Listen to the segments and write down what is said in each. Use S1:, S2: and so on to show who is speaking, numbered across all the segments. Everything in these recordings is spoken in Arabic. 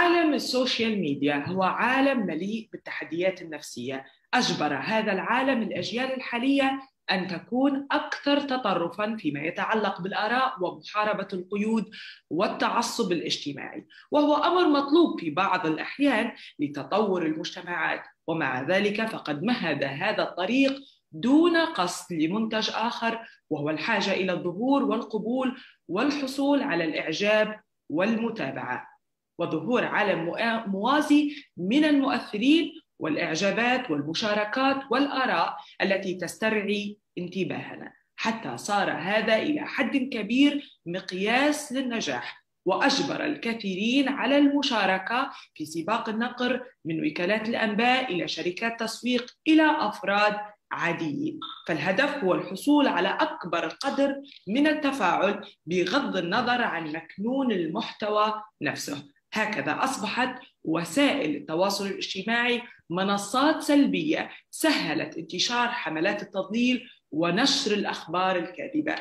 S1: عالم السوشيال ميديا هو عالم مليء بالتحديات النفسية. أجبر هذا العالم الأجيال الحالية أن تكون أكثر تطرفاً فيما يتعلق بالآراء ومحاربة القيود والتعصب الاجتماعي، وهو أمر مطلوب في بعض الأحيان لتطور المجتمعات. ومع ذلك فقد مهد هذا الطريق دون قصد لمنتج آخر، وهو الحاجة إلى الظهور والقبول والحصول على الإعجاب والمتابعة، وظهور عالم موازي من المؤثرين والإعجابات والمشاركات والآراء التي تسترعي انتباهنا، حتى صار هذا إلى حد كبير مقياس للنجاح، وأجبر الكثيرين على المشاركة في سباق النقر، من وكالات الأنباء إلى شركات تسويق إلى أفراد عاديين. فالهدف هو الحصول على أكبر قدر من التفاعل بغض النظر عن مكنون المحتوى نفسه. هكذا أصبحت وسائل التواصل الاجتماعي منصات سلبية سهلت انتشار حملات التضليل ونشر الأخبار الكاذبة،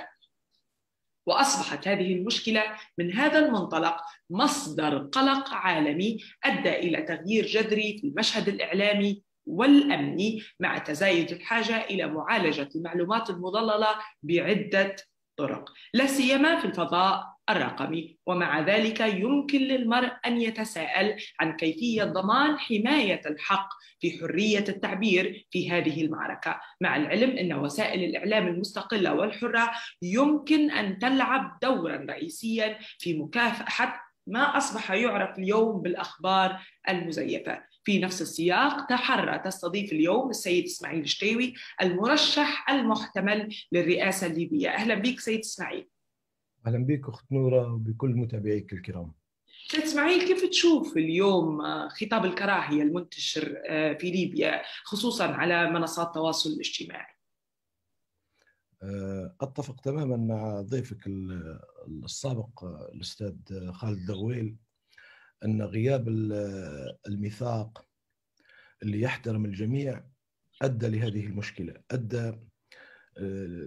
S1: وأصبحت هذه المشكلة من هذا المنطلق مصدر قلق عالمي أدى إلى تغيير جذري في المشهد الإعلامي والأمني، مع تزايد الحاجة إلى معالجة المعلومات المضللة بعدة طرق، لا سيما في الفضاء الرقمي. ومع ذلك يمكن للمرء أن يتساءل عن كيفية ضمان حماية الحق في حرية التعبير في هذه المعركة، مع العلم أن وسائل الإعلام المستقلة والحرة يمكن أن تلعب دورا رئيسيا في مكافحة ما أصبح يعرف اليوم بالأخبار المزيفة. في نفس السياق تحرى تستضيف اليوم السيد إسماعيل شتيوي، المرشح المحتمل للرئاسة الليبية. أهلا بك سيد إسماعيل.
S2: أهلا بك أخت نورة وبكل متابعيك الكرام.
S1: سيد إسماعيل، كيف تشوف اليوم خطاب الكراهية المنتشر في ليبيا خصوصا على منصات التواصل الاجتماعي؟
S2: أتفق تماما مع ضيفك السابق الأستاذ خالد دغويل أن غياب الميثاق اللي يحترم الجميع أدى لهذه المشكلة، أدى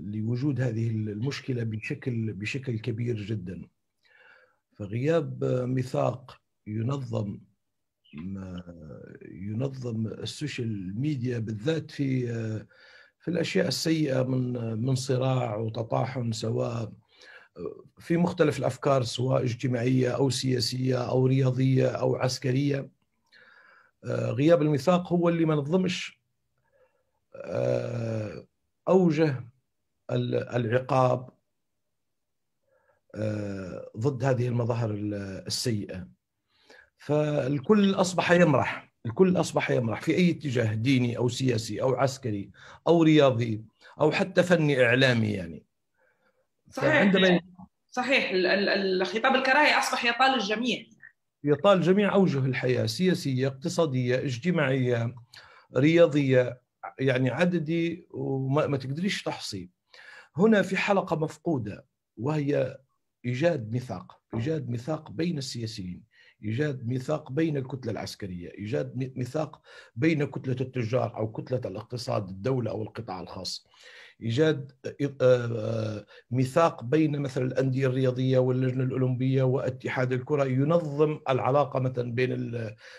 S2: لوجود هذه المشكلة بشكل كبير جدا. فغياب ميثاق ينظم السوشيال ميديا بالذات في الأشياء السيئة من صراع وتطاحن، سواء في مختلف الأفكار، سواء اجتماعية أو سياسية أو رياضية أو عسكرية. غياب الميثاق هو اللي ما نظمش أوجه العقاب ضد هذه المظاهر السيئة. فالكل أصبح يمرح في أي اتجاه ديني أو سياسي أو عسكري أو رياضي أو حتى فني إعلامي يعني.
S1: صحيح الخطاب الكراهي أصبح يطال الجميع،
S2: يطال جميع أوجه الحياة، سياسية اقتصادية اجتماعية رياضية، يعني عددي وما تقدريش تحصي. هنا في حلقة مفقودة، وهي إيجاد ميثاق بين السياسيين، إيجاد ميثاق بين الكتلة العسكرية، إيجاد ميثاق بين كتلة التجار أو كتلة الاقتصاد، الدولة أو القطاع الخاص، إيجاد ميثاق بين مثلا الأندية الرياضية واللجنة الأولمبية واتحاد الكرة، ينظم العلاقة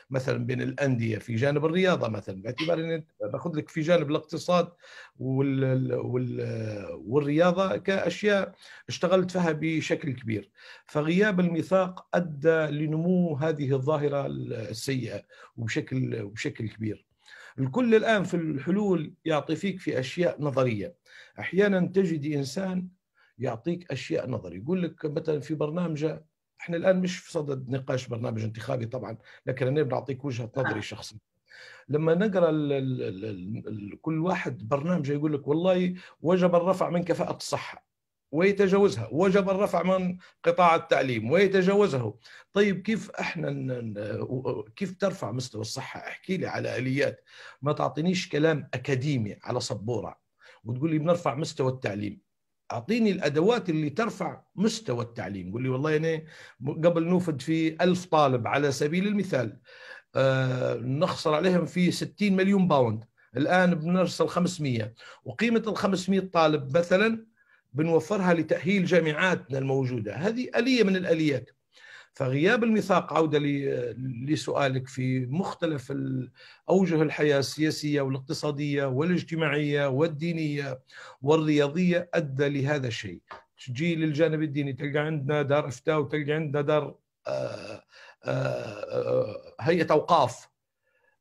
S2: مثلا بين الأندية في جانب الرياضة، مثلا باعتبار أن باخذ لك في جانب الاقتصاد والرياضة كأشياء اشتغلت فيها بشكل كبير. فغياب الميثاق أدى لنمو هذه الظاهرة السيئة وبشكل كبير. الكل الآن في الحلول يعطي فيك في أشياء نظرية. أحيانا تجد إنسان يعطيك أشياء نظري، يقول لك مثلا في برنامج، احنا الآن مش في صدد نقاش برنامج انتخابي طبعا، لكن أنا بنعطيك وجهة نظري الشخصية. لما نقرأ كل واحد برنامج يقول لك والله وجب الرفع من كفاءة الصحة ويتجاوزها، وجب الرفع من قطاع التعليم ويتجاوزه. طيب كيف كيف ترفع مستوى الصحة؟ احكي لي على آليات، ما تعطينيش كلام أكاديمي على سبورة وتقول لي بنرفع مستوى التعليم. أعطيني الأدوات اللي ترفع مستوى التعليم. قول لي والله أنا قبل نوفد في 1000 طالب على سبيل المثال، نخسر عليهم في 60 مليون باوند، الآن بنرسل 500، وقيمة ال 500 طالب مثلا بنوفرها لتأهيل جامعاتنا الموجودة. هذه آلية من الآليات. فغياب الميثاق، عودة لسؤالك، في مختلف أوجه الحياة السياسية والاقتصادية والاجتماعية والدينية والرياضية أدى لهذا الشيء. تجي للجانب الديني تلقى عندنا دار إفتاء، وتلقى عندنا دار هيئة أوقاف.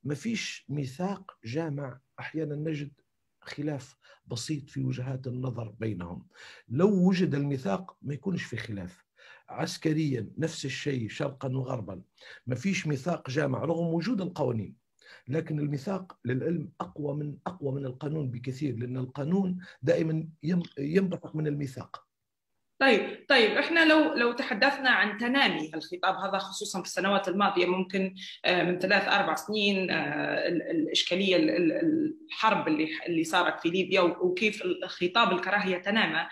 S2: ما فيش ميثاق جامع. أحيانا نجد خلاف بسيط في وجهات النظر بينهم. لو وجد الميثاق ما يكونش في خلاف. عسكريا نفس الشيء، شرقا وغربا ما فيش ميثاق جامع رغم وجود القوانين. لكن الميثاق للعلم أقوى من القانون بكثير، لأن القانون دائما ينبثق من الميثاق.
S1: طيب احنا لو تحدثنا عن تنامي الخطاب هذا خصوصا في السنوات الماضيه، ممكن من 3-4 سنين، الاشكاليه الحرب اللي صارت في ليبيا، وكيف خطاب الكراهيه تنامى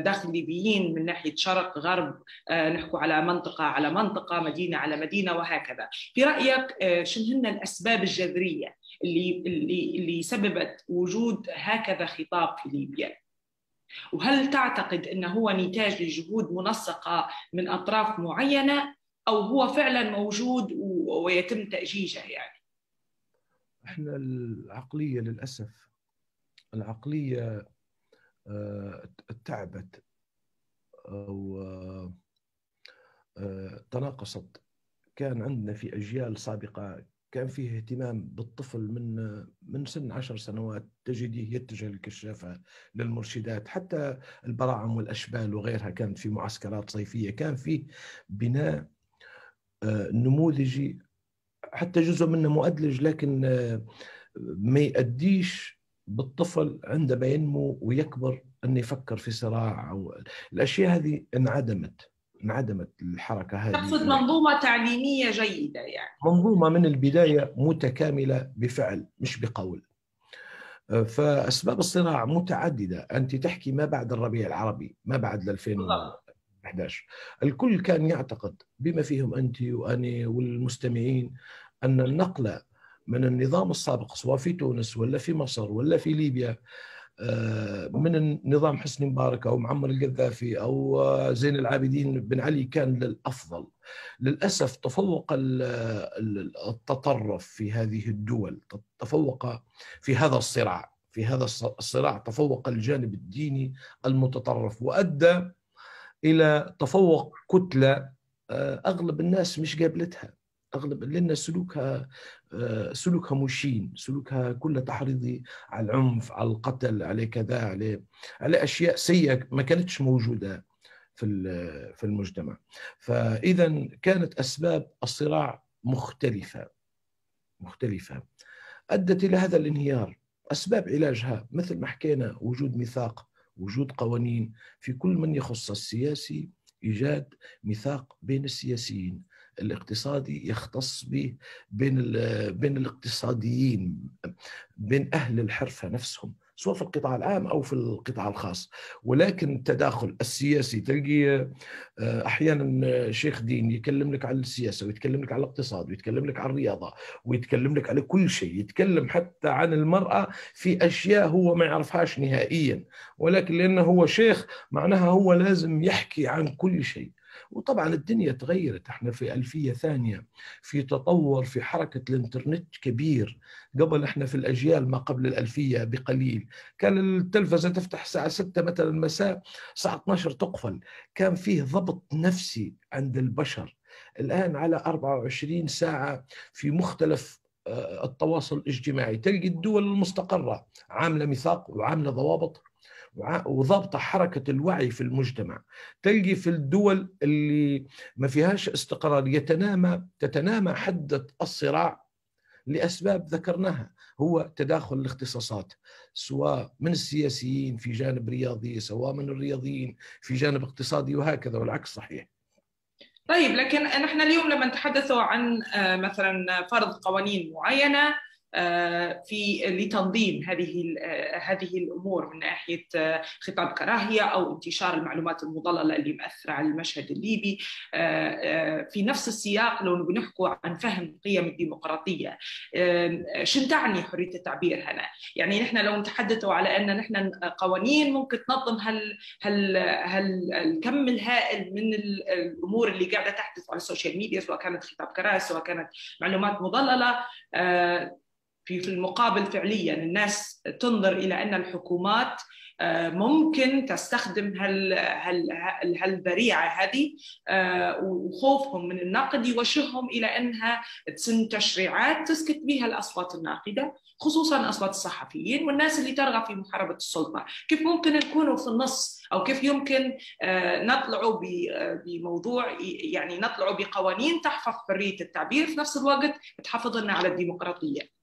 S1: داخل الليبيين من ناحيه شرق غرب، نحكوا على منطقه مدينه على مدينه وهكذا. في رايك شنو هن الاسباب الجذريه اللي سببت وجود هكذا خطاب في ليبيا؟ وهل تعتقد أنه هو نتاج لجهود منسقة من أطراف معينة، أو هو فعلا موجود ويتم تأجيجه يعني؟
S2: احنا العقلية للأسف العقلية تعبت أو تناقصت. كان عندنا في أجيال سابقة كان فيه اهتمام بالطفل من سن 10 سنوات، تجديه يتجه للكشافة، للمرشدات، حتى البراعم والأشبال وغيرها كانت في معسكرات صيفية. كان فيه بناء نموذجي، حتى جزء منه مؤدلج، لكن ما يؤديش بالطفل عندما ينمو ويكبر أن يفكر في صراع أو الأشياء هذه. انعدمت الحركة هذه.
S1: تقصد منظومة تعليمية جيدة يعني؟
S2: منظومة من البداية متكاملة بفعل مش بقول. فأسباب الصراع متعددة. أنت تحكي ما بعد الربيع العربي، ما بعد 2011، الكل كان يعتقد بما فيهم أنت وأنا والمستمعين أن النقلة من النظام السابق سواء في تونس ولا في مصر ولا في ليبيا، من النظام حسني مبارك أو معمر القذافي أو زين العابدين بن علي، كان للأفضل. للأسف تفوق التطرف في هذه الدول، تفوق في هذا الصراع تفوق الجانب الديني المتطرف، وأدى إلى تفوق كتلة أغلب الناس مش قابلتها، لأن سلوكها مشين، سلوكها كله تحريضي على العنف، على القتل، على كذا، على أشياء سيئة ما كانتش موجودة في المجتمع. فإذا كانت أسباب الصراع مختلفة أدت إلى هذا الانهيار. أسباب علاجها مثل ما حكينا: وجود ميثاق، وجود قوانين في كل من يخص السياسي، إيجاد ميثاق بين السياسيين، الاقتصادي يختص به بين الاقتصاديين، بين أهل الحرفة نفسهم، سواء في القطاع العام أو في القطاع الخاص. ولكن التداخل السياسي تلقي أحيانا شيخ دين يتكلم لك عن السياسة، ويتكلم لك عن الاقتصاد، ويتكلم لك عن الرياضة، ويتكلم لك على كل شيء، يتكلم حتى عن المرأة في أشياء هو ما يعرفهاش نهائيا، ولكن لأنه هو شيخ معناها هو لازم يحكي عن كل شيء. وطبعا الدنيا تغيرت، احنا في ألفية ثانية، في تطور في حركة الانترنت كبير. قبل احنا في الأجيال ما قبل الألفية بقليل كان التلفزة تفتح الساعة 6 مثلا المساء، الساعة 12 تقفل، كان فيه ضبط نفسي عند البشر. الآن على 24 ساعة في مختلف التواصل الاجتماعي، تلقي الدول المستقرة عاملة ميثاق وعاملة ضوابط وضابطة حركة الوعي في المجتمع. تلقي في الدول اللي ما فيهاش استقرار تتنامى حدة الصراع لأسباب ذكرناها، هو تداخل الاختصاصات، سواء من السياسيين في جانب رياضي، سواء من الرياضيين في جانب اقتصادي، وهكذا، والعكس صحيح.
S1: طيب، لكن نحن اليوم لما نتحدث عن مثلا فرض قوانين معينة، في لتنظيم هذه الامور من ناحيه خطاب كراهيه او انتشار المعلومات المضلله اللي مأثره على المشهد الليبي. في نفس السياق لو نحكوا عن فهم قيم الديمقراطيه، شن تعني حريه التعبير هنا؟ يعني نحن لو نتحدثوا على ان نحن قوانين ممكن تنظم الكم الهائل من الامور اللي قاعده تحدث على السوشيال ميديا، سواء كانت خطاب كراهيه سواء كانت معلومات مضلله، في المقابل فعليا الناس تنظر إلى أن الحكومات ممكن تستخدم هالذريعة هذه، وخوفهم من النقد يوجههم إلى أنها تسن تشريعات تسكت بها الأصوات الناقدة، خصوصا أصوات الصحفيين والناس اللي ترغب في محاربة السلطة. كيف ممكن نكونوا في النص، أو كيف يمكن نطلعوا بموضوع، يعني نطلعوا بقوانين تحفظ حرية التعبير في نفس الوقت تحافظ لنا على الديمقراطية؟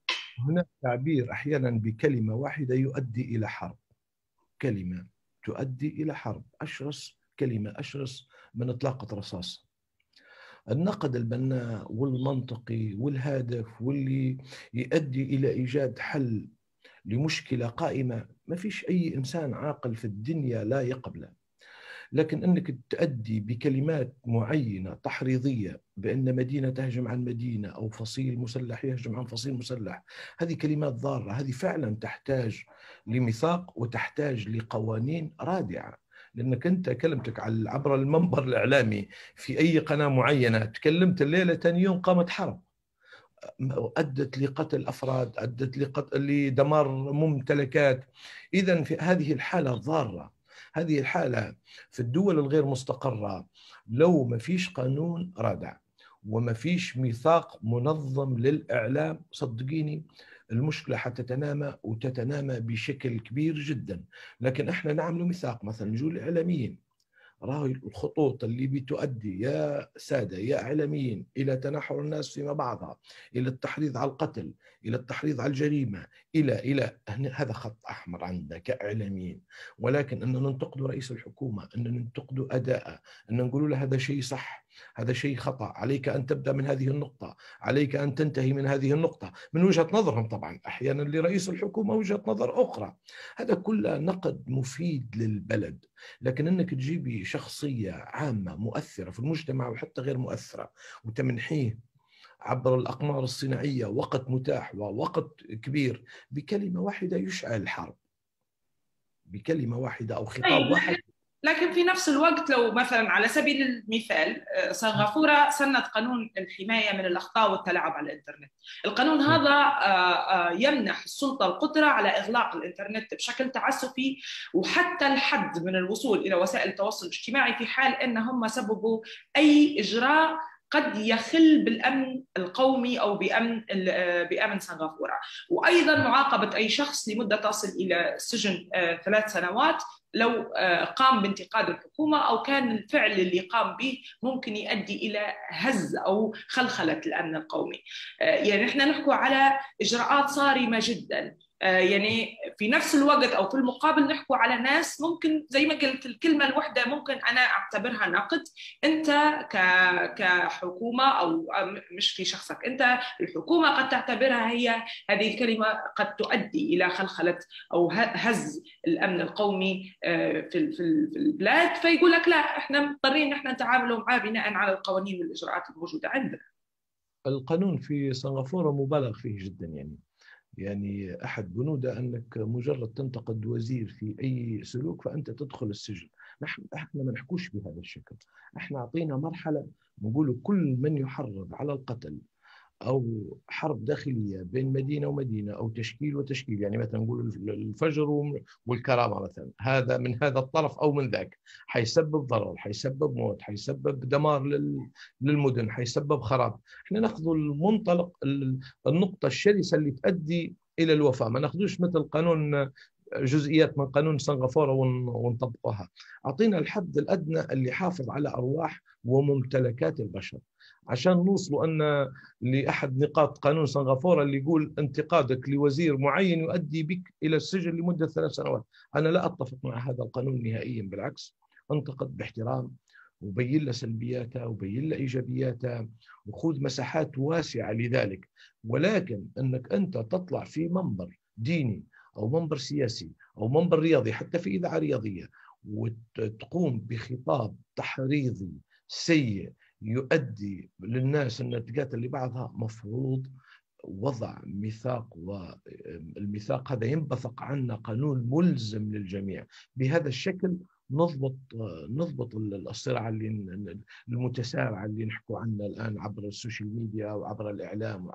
S2: هناك تعبير أحيانا بكلمة واحدة يؤدي إلى حرب، كلمة تؤدي إلى حرب، أشرس كلمة أشرس من إطلاقة رصاص. النقد البناء والمنطقي والهادف واللي يؤدي إلى إيجاد حل لمشكلة قائمة ما فيش أي إنسان عاقل في الدنيا لا يقبله. لكن أنك تؤدي بكلمات معينة تحريضية بأن مدينة تهجم عن مدينة أو فصيل مسلح يهجم عن فصيل مسلح، هذه كلمات ضارة، هذه فعلا تحتاج لميثاق وتحتاج لقوانين رادعة. لأنك أنت كلمتك عبر المنبر الإعلامي في أي قناة معينة، تكلمت الليلة ثاني يوم قامت حرب أدت لقتل أفراد، أدت لدمار ممتلكات. إذن في هذه الحالة ضارة، هذه الحالة في الدول الغير مستقرة لو ما فيش قانون رادع وما فيش ميثاق منظم للإعلام، صدقيني المشكلة حتتنامى وتتنامى بشكل كبير جدا. لكن احنا نعمل ميثاق مثلا نقول الإعلاميين راهي الخطوط اللي بتؤدي يا سادة يا إعلاميين إلى تناحر الناس فيما بعضها، إلى التحريض على القتل، إلى التحريض على الجريمة، إلى هذا خط أحمر عندنا كإعلاميين. ولكن أن ننتقد رئيس الحكومة، أن ننتقد أداءه، أن نقول له هذا شيء صح، هذا شيء خطأ، عليك أن تبدأ من هذه النقطة، عليك أن تنتهي من هذه النقطة، من وجهة نظرهم طبعا. أحيانا لرئيس الحكومة وجهة نظر أخرى، هذا كله نقد مفيد للبلد. لكن أنك تجيبي شخصية عامة مؤثرة في المجتمع وحتى غير مؤثرة وتمنحيه عبر الأقمار الصناعية وقت متاح ووقت كبير بكلمة واحدة يشعل الحرب، بكلمة واحدة أو خطاب واحد.
S1: لكن في نفس الوقت لو مثلا على سبيل المثال سنغافورة سنت قانون الحماية من الأخطاء والتلاعب على الإنترنت. القانون هذا يمنح السلطة القدرة على إغلاق الإنترنت بشكل تعسفي وحتى الحد من الوصول إلى وسائل التواصل الاجتماعي في حال أنهم سببوا أي إجراء قد يخل بالأمن القومي أو بأمن سنغافورة، وأيضا معاقبة أي شخص لمدة تصل إلى السجن 3 سنوات لو قام بانتقاد الحكومة أو كان الفعل اللي قام به ممكن يؤدي إلى هز أو خلخلة الأمن القومي. يعني نحن نحكي على إجراءات صارمة جدا. يعني في نفس الوقت أو في المقابل نحكي على ناس ممكن زي ما قلت الكلمة الواحدة ممكن أنا أعتبرها نقد. أنت كحكومة أو مش في شخصك أنت، الحكومة قد تعتبرها هذه الكلمة قد تؤدي إلى خلخلة أو هز الأمن القومي في البلاد، فيقول لك لا احنا مضطرين احنا نتعامل معاه بناء على القوانين والإجراءات الموجودة عندنا.
S2: القانون في سنغافورة مبالغ فيه جدا، يعني أحد بنوده أنك مجرد تنتقد وزير في أي سلوك فأنت تدخل السجن. احنا ما نحكوش بهذا الشكل، احنا أعطينا مرحلة نقول كل من يحرض على القتل أو حرب داخلية بين مدينة ومدينة أو تشكيل وتشكيل، يعني مثلا نقول الفجر والكرامة مثلا، هذا من هذا الطرف أو من ذاك حيسبب ضرر، حيسبب موت، حيسبب دمار للمدن، حيسبب خراب. احنا ناخذ المنطلق النقطة الشرسة اللي تؤدي إلى الوفاة، ما ناخذوش مثل قانون جزئيات من قانون سنغافورة ونطبقها. أعطينا الحد الأدنى اللي حافظ على أرواح وممتلكات البشر عشان نوصلوا أن لأحد نقاط قانون سنغافورة اللي يقول انتقادك لوزير معين يؤدي بك إلى السجن لمدة 3 سنوات. أنا لا أتفق مع هذا القانون نهائيا، بالعكس أنتقد باحترام وبين له سلبياتها وبين له إيجابياتها، وخذ مساحات واسعة لذلك. ولكن أنك أنت تطلع في منبر ديني أو منبر سياسي أو منبر رياضي، حتى في إذاعة رياضية، وتقوم بخطاب تحريضي سيء يؤدي للناس أن تقاتل لبعضها، مفروض وضع ميثاق، والميثاق هذا ينبثق عنه قانون ملزم للجميع. بهذا الشكل نضبط الصراع المتسارع اللي نحكوا عنه الآن عبر السوشيال ميديا وعبر الإعلام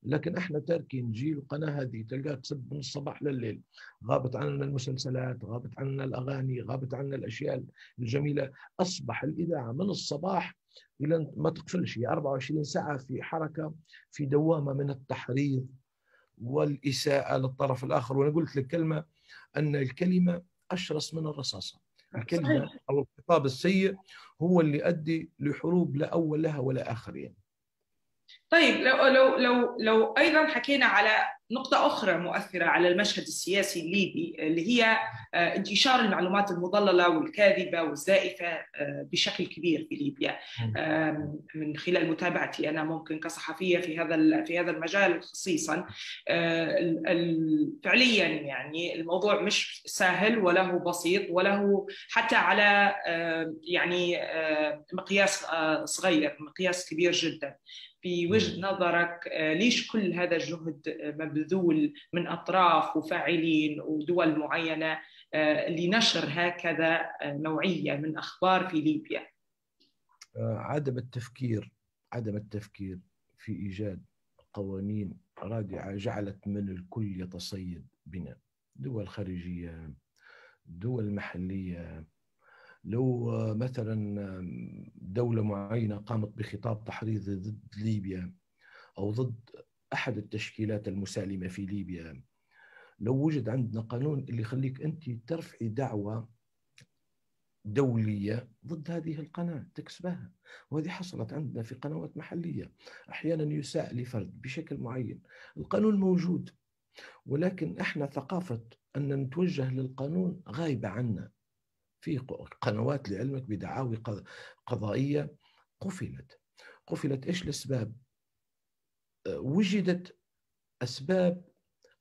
S2: لكن احنا تاركين جيل. القناة هذه تلقاها تسب من الصباح لليل، غابت عنا المسلسلات، غابت عنا الأغاني، غابت عنا الأشياء الجميلة. أصبح الإذاعة من الصباح إلى ما تقفلش، هي 24 ساعة في حركة، في دوامة من التحريض والإساءة للطرف الآخر. وأنا قلت لك كلمة، أن الكلمة أشرس من الرصاصة. الكلمة أو الخطاب السيء هو اللي يؤدي لحروب لا أول لها ولا آخر يعني.
S1: طيب، لو ايضا حكينا على نقطة أخرى مؤثرة على المشهد السياسي الليبي، اللي هي انتشار المعلومات المضللة والكاذبة والزائفة بشكل كبير في ليبيا. من خلال متابعتي أنا ممكن كصحفية في هذا المجال خصيصا، فعليا يعني الموضوع مش سهل وله بسيط وله حتى على يعني مقياس صغير، مقياس كبير جدا. في وجهة نظرك ليش كل هذا الجهد مبذول من أطراف وفاعلين ودول معينة لنشر هكذا نوعية من أخبار في ليبيا؟
S2: عدم التفكير في إيجاد قوانين رادعة جعلت من الكل يتصيد بنا، دول خارجية، دول محلية. لو مثلا دولة معينة قامت بخطاب تحريضي ضد ليبيا أو ضد أحد التشكيلات المسالمة في ليبيا، لو وجد عندنا قانون اللي يخليك أنت ترفعي دعوة دولية ضد هذه القناة تكسبها، وهذه حصلت عندنا في قنوات محلية. أحيانا يساء لفرد بشكل معين، القانون موجود، ولكن إحنا ثقافة أن نتوجه للقانون غايبة عنا. في قنوات لعلمك بدعاوي قضائية قفلت. إيش الأسباب؟ وجدت أسباب،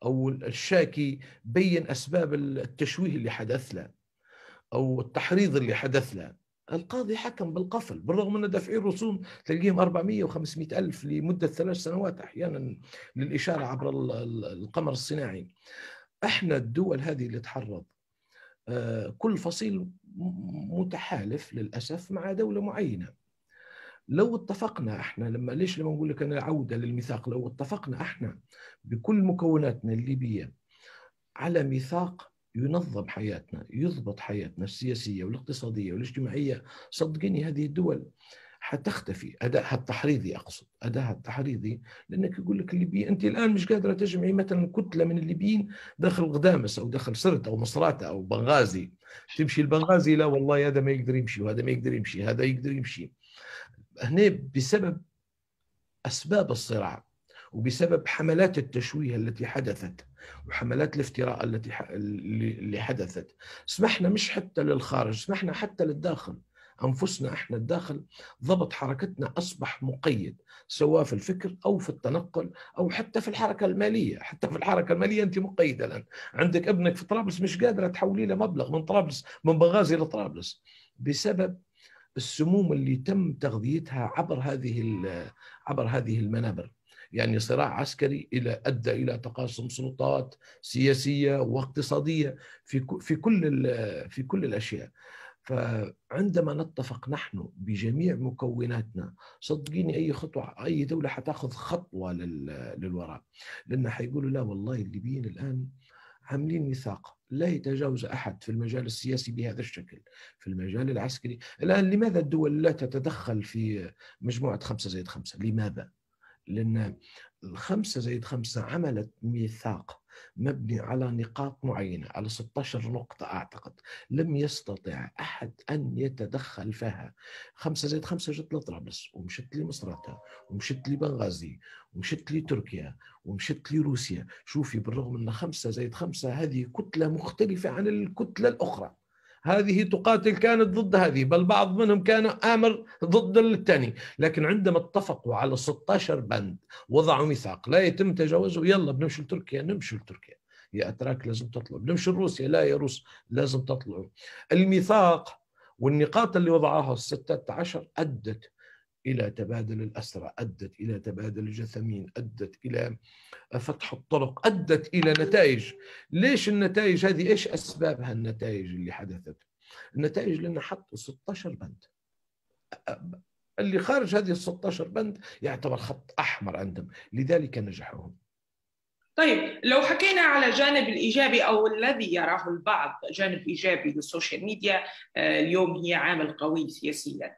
S2: أو الشاكي بين أسباب التشويه اللي حدث له أو التحريض اللي حدث له، القاضي حكم بالقفل بالرغم أن دافعين رسوم تلقيهم 400 و500 ألف لمدة 3 سنوات أحيانا للإشارة عبر القمر الصناعي. إحنا الدول هذه اللي تحرض كل فصيل متحالف للأسف مع دولة معينة. لو اتفقنا احنا، لما نقول لك انا عودة للميثاق، لو اتفقنا احنا بكل مكوناتنا الليبية على ميثاق ينظم حياتنا، يضبط حياتنا السياسية والاقتصادية والاجتماعية، صدقني هذه الدول حتختفي. أدائها التحريضي، أقصد أدائها التحريضي، لأنك يقول لك الليبيين أنت الآن مش قادرة تجمعي مثلا كتلة من الليبيين داخل غدامس أو داخل سرت أو مصراتة أو بنغازي، تمشي البنغازي لا والله هذا ما يقدر يمشي وهذا ما يقدر يمشي، هذا يقدر يمشي. هنا بسبب أسباب الصراع وبسبب حملات التشويه التي حدثت وحملات الافتراء اللي حدثت، سمحنا مش حتى للخارج، سمحنا حتى للداخل. أنفسنا إحنا الداخل ضبط حركتنا أصبح مقيد، سواء في الفكر أو في التنقل أو حتى في الحركة المالية. حتى في الحركة المالية أنت مقيدة الآن، عندك ابنك في طرابلس مش قادرة تحولي له مبلغ من طرابلس، من بنغازي لطرابلس، بسبب السموم اللي تم تغذيتها عبر هذه المنابر. يعني صراع عسكري أدى إلى تقاسم سلطات سياسية واقتصادية في كل الأشياء. فعندما نتفق نحن بجميع مكوناتنا، صدقيني أي دولة حتاخذ خطوة للوراء، لأن حيقولوا لا والله الليبيين الآن عاملين ميثاق لا يتجاوز أحد في المجال السياسي بهذا الشكل، في المجال العسكري. الآن لماذا الدول لا تتدخل في مجموعة 5+5؟ لماذا؟ لأن 5+5 عملت ميثاق مبني على نقاط معينة، على 16 نقطة أعتقد، لم يستطع أحد أن يتدخل فيها. 5+5 جت لطرابلس ومشت لمصراتة ومشت لبنغازي ومشت لتركيا ومشت لروسيا. شوفي بالرغم أن 5+5 هذه كتلة مختلفة عن الكتلة الأخرى، هذه تقاتل كانت ضد هذه، بل بعض منهم كان آمر ضد الثاني، لكن عندما اتفقوا على 16 بند وضعوا ميثاق لا يتم تجاوزه، يلا بنمشي لتركيا، نمشي لتركيا، يا أتراك لازم تطلعوا، بنمشي لروسيا، لا يا روس لازم تطلعوا. الميثاق والنقاط اللي وضعها ال16 أدت إلى تبادل الأسرى، أدت إلى تبادل الجثامين، أدت إلى فتح الطرق، أدت إلى نتائج. ليش النتائج هذه؟ إيش أسبابها النتائج اللي حدثت؟ النتائج لأنه حطوا 16 بند، اللي خارج هذه ال 16 بند يعتبر خط أحمر عندهم، لذلك نجحوا.
S1: طيب لو حكينا على الجانب الإيجابي أو الذي يراه البعض جانب إيجابي للسوشيال ميديا، اليوم هي عامل قوي سياسيا.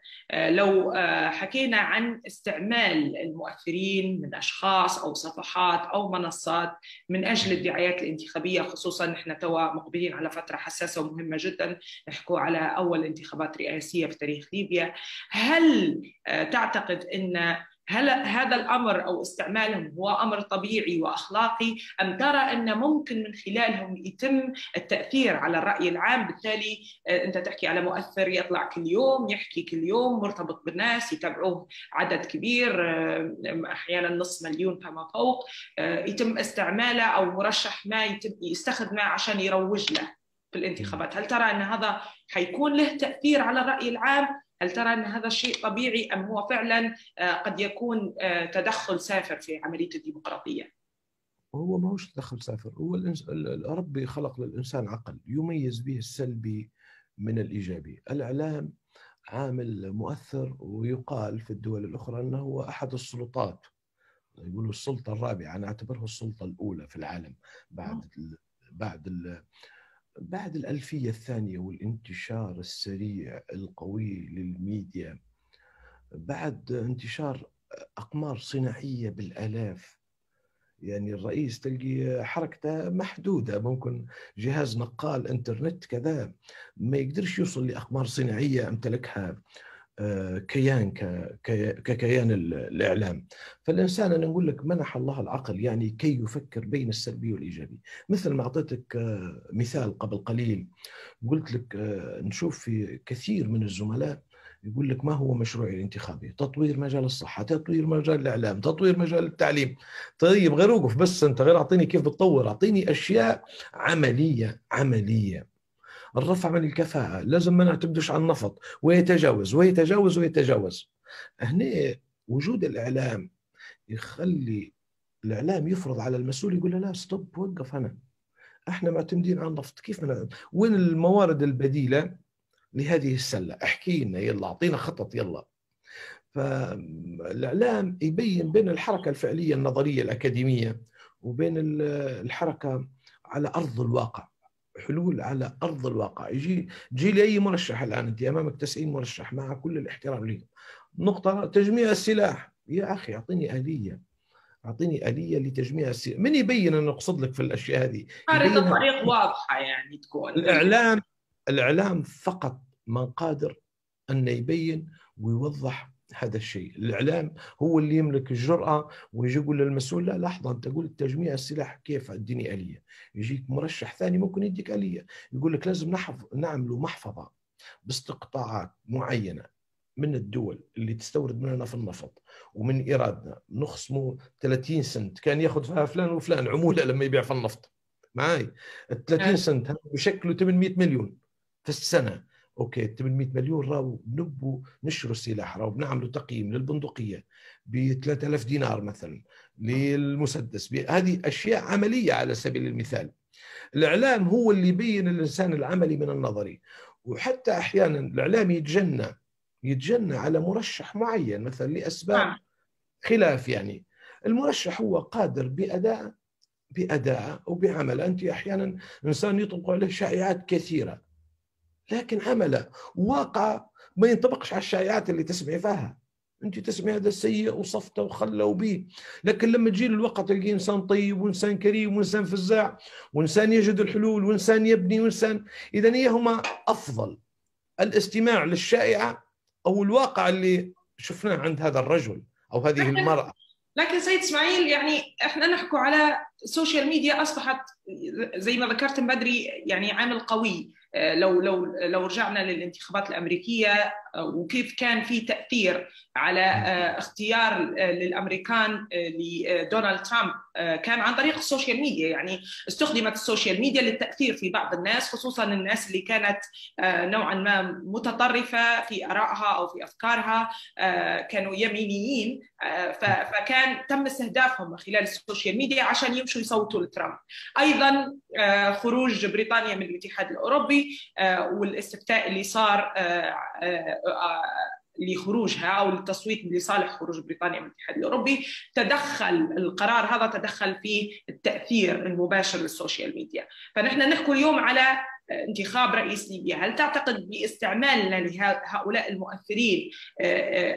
S1: لو حكينا عن استعمال المؤثرين من أشخاص أو صفحات أو منصات من أجل الدعايات الانتخابية، خصوصا نحن توا مقبلين على فترة حساسة ومهمة جدا، نحكوا على أول انتخابات رئاسية في تاريخ ليبيا، هل تعتقد أن هل هذا الأمر أو استعمالهم هو أمر طبيعي وأخلاقي، أم ترى أن ممكن من خلالهم يتم التأثير على الرأي العام؟ بالتالي أنت تحكي على مؤثر يطلع كل يوم يحكي كل يوم مرتبط بالناس يتابعوه عدد كبير، أحيانا نصف مليون فما فوق، يتم استعماله أو مرشح ما يتم يستخدمه عشان يروج له في الانتخابات. هل ترى أن هذا حيكون له تأثير على الرأي العام؟ هل ترى أن هذا الشيء طبيعي أم هو فعلا قد يكون تدخل سافر في عملية الديمقراطية؟
S2: هو ما هوش تدخل سافر، هو ربي خلق للإنسان عقل يميز به السلبي من الإيجابي. الإعلام عامل مؤثر، ويقال في الدول الأخرى أنه هو أحد السلطات، يقولوا السلطة الرابعة، أنا أعتبره السلطة الأولى في العالم بعد الألفية الثانية والانتشار السريع القوي للميديا، بعد انتشار أقمار صناعية بالآلاف. يعني الرئيس تلقي حركته محدودة، ممكن جهاز نقال انترنت كذا ما يقدرش يوصل لأقمار صناعية امتلكها كيان ككيان الإعلام. فالإنسان أنا نقول لك منح الله العقل يعني كي يفكر بين السلبي والإيجابي. مثل ما أعطيتك مثال قبل قليل، قلت لك نشوف في كثير من الزملاء يقول لك ما هو مشروعي الانتخابي؟ تطوير مجال الصحة، تطوير مجال الإعلام، تطوير مجال التعليم. طيب غير وقف بس، أنت غير أعطيني كيف بتطور، أعطيني أشياء عملية. الرفع من الكفاءة، لازم ما نعتمدش على النفط ويتجاوز. هنا وجود الإعلام يخلي الإعلام يفرض على المسؤول، يقول له لا ستوب، وقف، هنا احنا معتمدين على النفط، كيف وين الموارد البديلة لهذه السلة؟ احكي لنا، يلا اعطينا خطط يلا. فالإعلام يبين بين الحركة الفعلية النظرية الأكاديمية وبين الحركة على أرض الواقع، حلول على أرض الواقع. يجي لي أي مرشح الآن، أنت أمامك 90 مرشح مع كل الاحترام لهم، نقطة تجميع السلاح، يا أخي أعطيني آلية لتجميع السلاح. من يبين أن أقصد لك في الأشياء هذه؟
S1: خارطة الطريق واضحة يعني تكون.
S2: الإعلام فقط من قادر أن يبين ويوضح هذا الشيء. الإعلام هو اللي يملك الجرأة ويجي يقول للمسؤول لا لحظة، أنت تقول تجميع السلاح كيف؟ اديني آلية. يجيك مرشح ثاني ممكن يديك آلية، يقول لك لازم نعمل محفظة باستقطاعات معينة من الدول اللي تستورد مننا في النفط ومن إيرادنا، نخصمه 30 سنت كان ياخذ فيها فلان وفلان عمولة لما يبيع في النفط معاي. ال 30 سنت بيشكلوا 800 مليون في السنة. اوكي 800 مليون راهو بنبوا نشروا السلاح، راهو بنعملوا تقييم للبندقية ب 3000 دينار مثلا، للمسدس، هذه أشياء عملية على سبيل المثال. الإعلام هو اللي يبين الإنسان العملي من النظري. وحتى أحيانا الإعلام يتجنى على مرشح معين مثلا لأسباب خلاف، يعني المرشح هو قادر بأداء وبعمل. أنت أحيانا إنسان يطلق عليه شائعات كثيرة، لكن عمله واقع ما ينطبقش على الشائعات اللي تسمعي فيها. أنت تسمعي هذا السيء وصفته وخلوا به، لكن لما تجي الوقت تلقي إنسان طيب وإنسان كريم وإنسان فزاع وإنسان يجد الحلول وإنسان يبني وإنسان. إذن إيهما أفضل، الاستماع للشائعة أو الواقع اللي شفناه عند هذا الرجل أو هذه المرأة؟
S1: لكن سيد إسماعيل، يعني احنا نحكوا على السوشيال ميديا أصبحت زي ما ذكرت بدري يعني عامل قوي لو رجعنا للانتخابات الأمريكية وكيف كان في تأثير على اختيار للأمريكان لدونالد ترامب، كان عن طريق السوشيال ميديا. يعني استخدمت السوشيال ميديا للتأثير في بعض الناس، خصوصا الناس اللي كانت نوعا ما متطرفة في آرائها أو في أفكارها، كانوا يمينيين، فكان تم استهدافهم من خلال السوشيال ميديا عشان يمشوا يصوتوا لترامب. أيضا خروج بريطانيا من الاتحاد الأوروبي والاستفتاء اللي صار لخروجها أو التصويت لصالح خروج بريطانيا من الاتحاد الأوروبي، القرار هذا تدخل في التأثير المباشر للسوشيال ميديا. فنحن نحكي اليوم على انتخاب رئيس ليبيا. هل تعتقد باستعمالنا لهؤلاء المؤثرين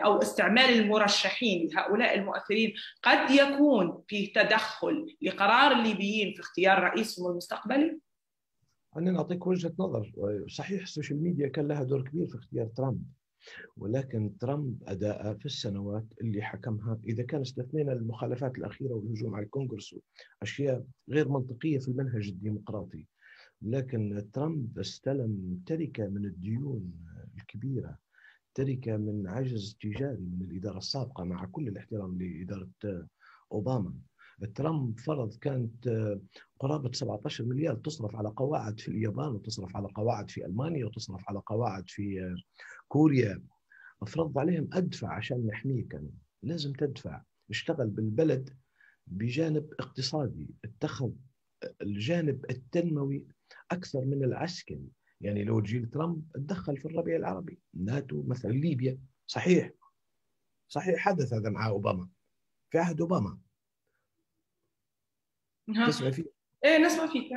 S1: أو استعمال المرشحين لهؤلاء المؤثرين قد يكون فيه تدخل لقرار الليبيين في اختيار رئيسهم المستقبلي؟
S2: أنا نعطيك وجهة نظر. صحيح السوشيال ميديا كان لها دور كبير في اختيار ترامب، ولكن ترامب أداء في السنوات اللي حكمها، إذا كان استثنينا المخالفات الأخيرة والهجوم على الكونغرس وأشياء غير منطقية في المنهج الديمقراطي، لكن ترامب استلم تركة من الديون الكبيرة، تركة من عجز تجاري من الإدارة السابقة، مع كل الاحترام لإدارة أوباما. ترامب فرض كانت قرابة 17 مليار تصرف على قواعد في اليابان، وتصرف على قواعد في ألمانيا، وتصرف على قواعد في كوريا. أفرض عليهم أدفع عشان نحميك، أنا لازم تدفع. اشتغل بالبلد بجانب اقتصادي، اتخذ الجانب التنموي أكثر من العسكري. يعني لو جيل ترامب تدخل في الربيع العربي، ناتو مثلا، ليبيا. صحيح حدث هذا مع أوباما في عهد أوباما. تسمع فيه؟
S1: إيه، نسمع فيك.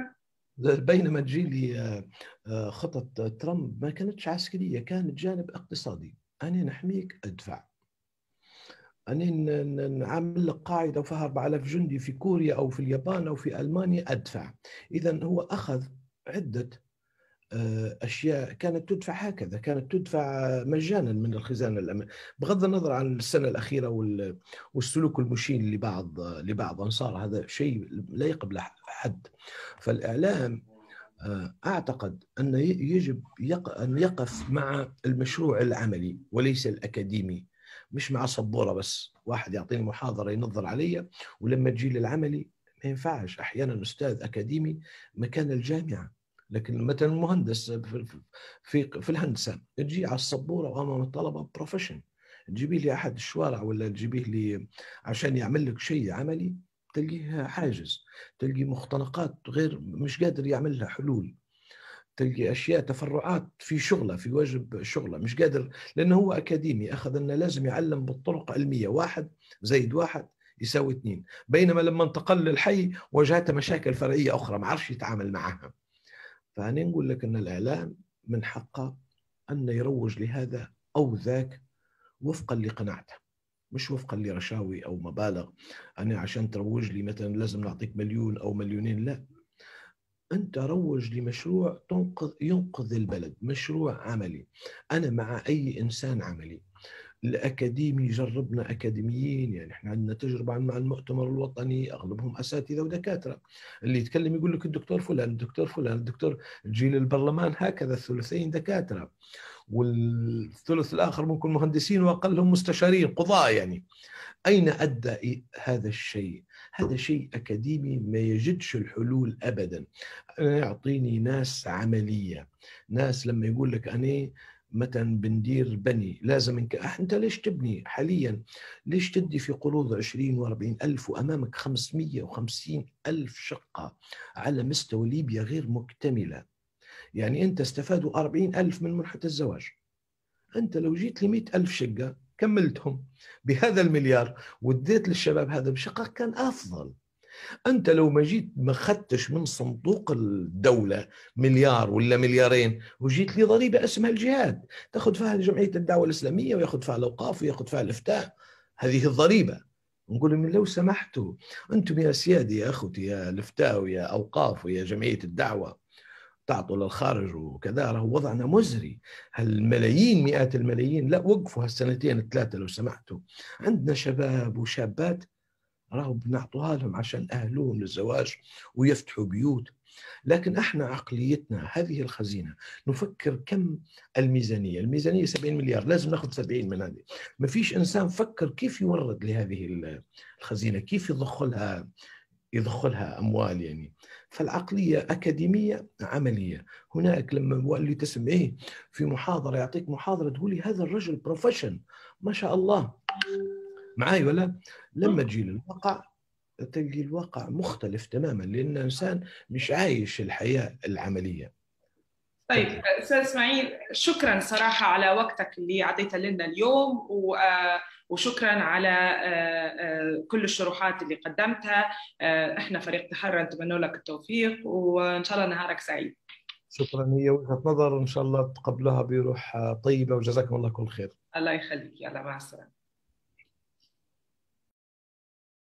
S2: بينما تجيلي خطط ترامب ما كانتش عسكرية، كانت جانب اقتصادي. أنا نحميك أدفع، أنا نعمل لك قاعدة وفيها 4000 جندي في كوريا أو في اليابان أو في ألمانيا أدفع. إذن هو أخذ عدة أشياء كانت تدفع هكذا، كانت تدفع مجانا من الخزانة الأمريكية، بغض النظر عن السنة الأخيرة والسلوك المشين لبعض أنصار. هذا شيء لا يقبل حد. فالإعلام أعتقد أن يجب أن يقف مع المشروع العملي وليس الأكاديمي، مش مع صبورة بس، واحد يعطيني محاضرة ينظر علي، ولما تجي للعملي ما ينفعش. أحيانا أستاذ أكاديمي مكان الجامعة، لكن مثلا مهندس في الهندسة تجي على الصبورة وأمام الطلبة بروفيشن، تجيبيه لي أحد الشوارع ولا تجيبيه لي عشان يعمل لك شيء عملي، تلقيه حاجز، تلقي مختنقات غير مش قادر يعمل لها حلول، تلقي أشياء تفرعات في شغله، في واجب شغله مش قادر، لأنه هو أكاديمي أخذ أنه لازم يعلم بالطرق علمية، 1+1=2. بينما لما انتقل للحي واجهته مشاكل فرعية أخرى ما عرفش يتعامل معها. فأنا نقول لك أن الإعلام من حقه أن يروج لهذا أو ذاك وفقا لقناعته، مش وفقا لرشاوي أو مبالغ. أنا عشان تروج لي مثلا لازم نعطيك 1,000,000 أو 2,000,000، لا، أنت روج لمشروع ينقذ البلد، مشروع عملي. أنا مع أي إنسان عملي. الأكاديمي جربنا أكاديميين، يعني إحنا عندنا تجربة مع المؤتمر الوطني أغلبهم أساتذة ودكاترة، اللي يتكلم يقول لك الدكتور فلان الدكتور فلان الدكتور. جيل البرلمان هكذا، الثلثين دكاترة والثلث الآخر ممكن مهندسين وأقلهم مستشارين قضاء. يعني أين أدى هذا الشيء؟ هذا شيء أكاديمي ما يجدش الحلول أبدا. أنا يعطيني ناس عملية، ناس لما يقول لك أنا مثلا بندير بني، لازم أنت ليش تبني حاليا؟ ليش تدي في قروض 20 و40 ألف وأمامك 550 ألف شقة على مستوى ليبيا غير مكتملة؟ يعني أنت استفادوا 40 ألف من منحة الزواج، أنت لو جيت ل100 ألف شقة كملتهم بهذا المليار واديت للشباب هذا بشقة كان أفضل. أنت لو ما جيت ما خدتش من صندوق الدولة مليار ولا مليارين وجيت لي ضريبة اسمها الجهاد، تأخذ فيها جمعية الدعوة الإسلامية ويأخذ فيها الأوقاف ويأخذ فيها الإفتاء، هذه الضريبة. نقول لهم لو سمحتوا أنتم يا سيادي يا أخوتي يا الإفتاء ويا أوقاف ويا جمعية الدعوة تعطوا للخارج وكذا، راهو وضعنا مزري. هالملايين مئات الملايين لا، وقفوا هالسنتين الثلاثة لو سمحتوا. عندنا شباب وشابات راهو بنعطوها لهم عشان أهلهم للزواج ويفتحوا بيوت. لكن احنا عقليتنا هذه الخزينة، نفكر كم الميزانية 70 مليار، لازم ناخذ 70 من هذه. ما فيش إنسان فكر كيف يورد لهذه الخزينة، كيف يدخلها أموال يعني. فالعقلية أكاديمية عملية. هناك لما اللي تسمعيه في محاضرة، يعطيك محاضرة تقولي هذا الرجل بروفيشن ما شاء الله معاي ولا؟ لما تجي للواقع تلقي الواقع مختلف تماما، لأن الإنسان مش عايش الحياة العملية.
S1: طيب أستاذ إسماعيل، شكرا صراحة على وقتك اللي أعطيته لنا اليوم، وشكرا على كل الشروحات اللي قدمتها. إحنا فريق تحرر نتمنى لك التوفيق، وإن شاء الله نهارك سعيد.
S2: شكرا، هي وجهة نظر إن شاء الله تقبلها بروح طيبة، وجزاكم الله كل خير.
S1: الله يخليك، يلا مع السلامة.